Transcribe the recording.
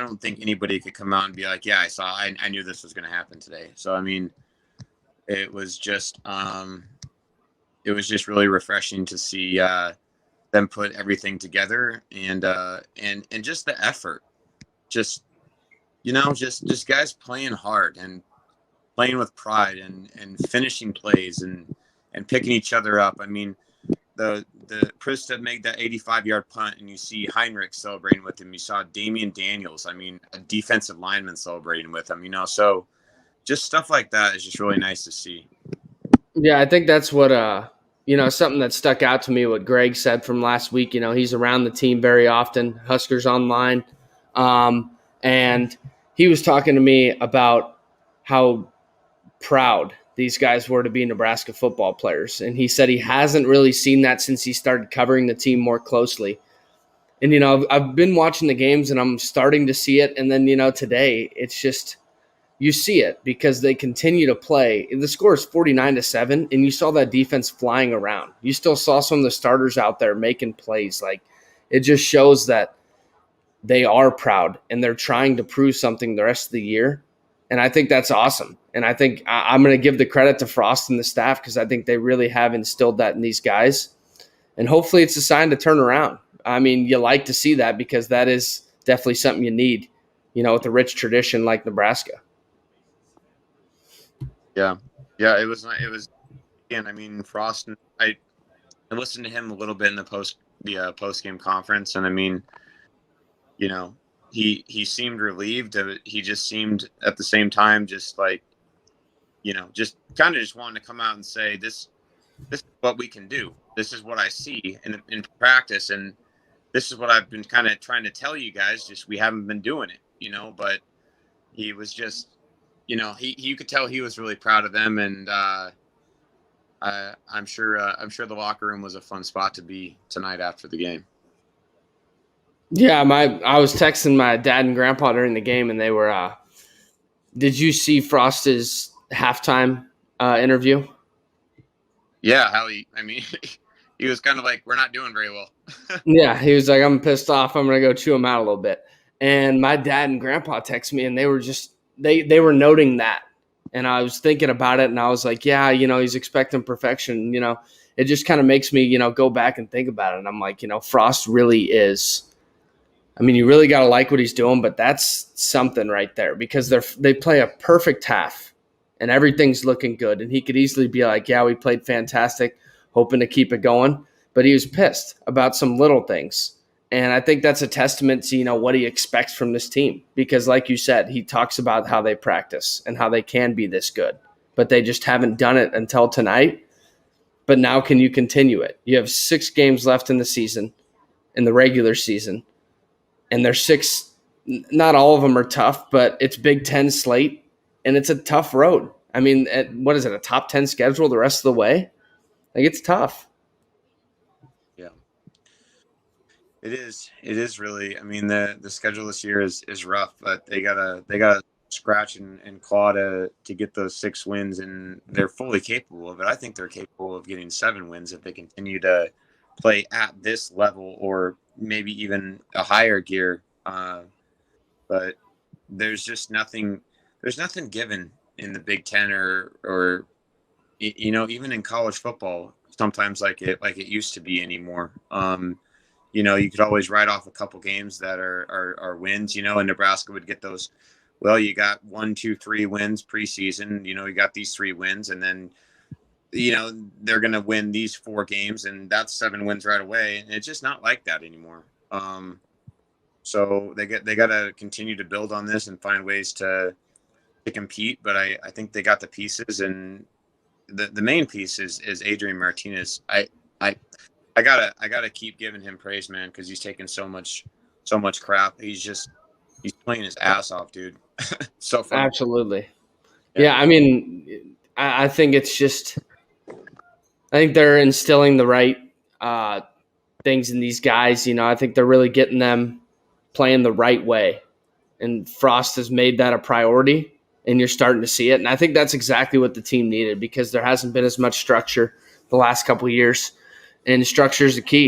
don't think anybody could come out and be like, yeah, I knew this was going to happen today. So, I mean, it was just really refreshing to see them put everything together and just the effort, just guys playing hard and playing with pride and finishing plays and picking each other up. I mean, the Prista made that 85-yard punt, and you see Heinrich celebrating with him. You saw Damian Daniels, I mean, a defensive lineman celebrating with him. So just stuff like that is just really nice to see. Yeah, I think that's what something that stuck out to me. What Greg said from last week. He's around the team very often. Huskers Online, and he was talking to me about how proud these guys were to be Nebraska football players. And he said he hasn't really seen that since he started covering the team more closely. And, I've been watching the games and I'm starting to see it. And then, today it's just, you see it because they continue to play. The score is 49-7, and you saw that defense flying around. You still saw some of the starters out there making plays. Like, it just shows that they are proud and they're trying to prove something the rest of the year. And I think that's awesome. And I think I'm going to give the credit to Frost and the staff because I think they really have instilled that in these guys. And hopefully it's a sign to turn around. I mean, you like to see that because that is definitely something you need, with a rich tradition like Nebraska. Yeah, it was. Again, I mean, Frost. I listened to him a little bit in the post game conference, and I mean, he seemed relieved. He just seemed at the same time just like, just kind of just wanting to come out and say this is what we can do. This is what I see in practice, and this is what I've been kind of trying to tell you guys. Just we haven't been doing it, But he was just. You could tell he was really proud of them, and I'm sure the locker room was a fun spot to be tonight after the game. Yeah, I was texting my dad and grandpa during the game, and they were. Did you see Frost's halftime interview? Yeah, he was kind of like, we're not doing very well. Yeah, he was like, I'm pissed off. I'm gonna go chew him out a little bit. And my dad and grandpa texted me, and they were just. They were noting that, and I was thinking about it, and I was like, yeah, he's expecting perfection. It just kind of makes me, go back and think about it. And I'm like, Frost really is. I mean, you really got to like what he's doing, but that's something right there because they play a perfect half, and everything's looking good. And he could easily be like, yeah, we played fantastic, hoping to keep it going. But he was pissed about some little things. And I think that's a testament to, what he expects from this team. Because like you said, he talks about how they practice and how they can be this good. But they just haven't done it until tonight. But now can you continue it? You have 6 games left in the season, in the regular season. And there's 6, not all of them are tough, but it's Big Ten slate. And it's a tough road. I mean, what is it, a top 10 schedule the rest of the way? Like, it's tough. Yeah. It is really. I mean, the schedule this year is rough, but they gotta scratch and claw to get those 6 wins, and they're fully capable of it. I think they're capable of getting 7 wins if they continue to play at this level or maybe even a higher gear. But there's just nothing. There's nothing given in the Big Ten or even in college football. Sometimes like it used to be anymore. You could always write off a couple games that are wins, and Nebraska would get those. Well, you got 1, 2, 3 wins preseason, you got these 3 wins, and then, they're going to win these 4 games, and that's 7 wins right away. And it's just not like that anymore. So they got to continue to build on this and find ways to compete. But I think they got the pieces, and the main piece is Adrian Martinez. I gotta keep giving him praise, man, because he's taking so much crap. He's playing his ass off, dude. So fun. Absolutely. Yeah, I mean, I think it's just I think they're instilling the right things in these guys. I think they're really getting them playing the right way. And Frost has made that a priority, and you're starting to see it. And I think that's exactly what the team needed because there hasn't been as much structure the last couple of years. And structure is the key.